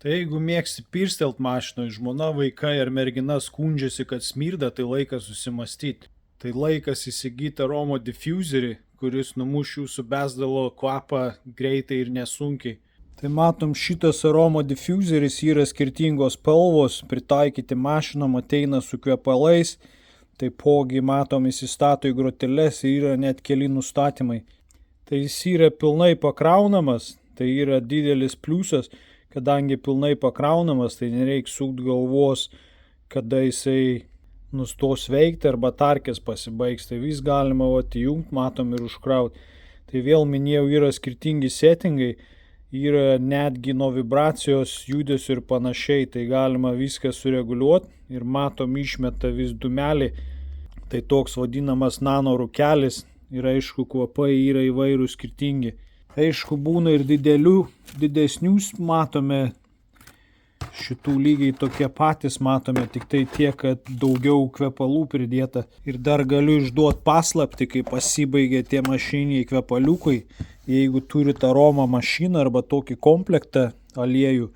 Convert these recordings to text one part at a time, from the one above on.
Tai jeigu mėgsti pirstelt mašinoje, žmona, vaikai ar mergina skundžiasi, kad smirda, tai laikas susimastyti. Tai laikas įsigyti aromo diffuserį, kuris numuš jūsų bezdalo kvapą greitai ir nesunkiai. Tai matom, šitas aromo diffuseris yra skirtingos spalvos, pritaikyti mašinom, ateina su kvepalais, taipogi matom įsistato į groteles ir yra net keli nustatymai. Tai jis yra pilnai pakraunamas, tai yra didelis pliusas, kadangi pilnai pakraunamas, tai nereikia sukti galvos, kada jisai nustos veikti arba tarkės pasibaigs. Tai vis galima įjungti, matom ir užkrauti. Tai vėl minėjau, yra skirtingi settingai, yra netgi nuo vibracijos, judesio ir panašiai. Tai galima viską sureguliuoti ir matom išmeta vis dūmelį. Tai toks vadinamas nano rūkelis ir aišku kvapai yra įvairūs skirtingi. Aišku, būna ir didesnių matome, šitų lygiai tokie patys matome, tik tai tiek, kad daugiau kvepalų pridėta. Ir dar galiu išduoti paslaptį, kai pasibaigia tie mašiniai kvepaliukai, jeigu turite aromą mašiną arba tokį komplektą aliejų,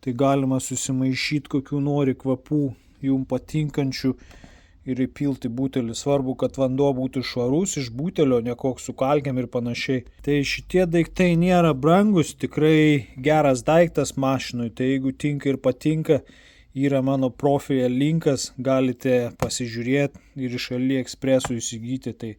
tai galima susimaišyti kokių nori kvapų jums patinkančių ir įpilti butelį. Svarbu, kad vanduo būtų švarus iš butelio, ne koks su kalkėm ir panašiai. Tai šitie daiktai nėra brangus, tikrai geras daiktas mašinui. Tai jeigu tinka ir patinka, yra mano profilė linkas, galite pasižiūrėti ir iš AliExpress'ų įsigyti. Tai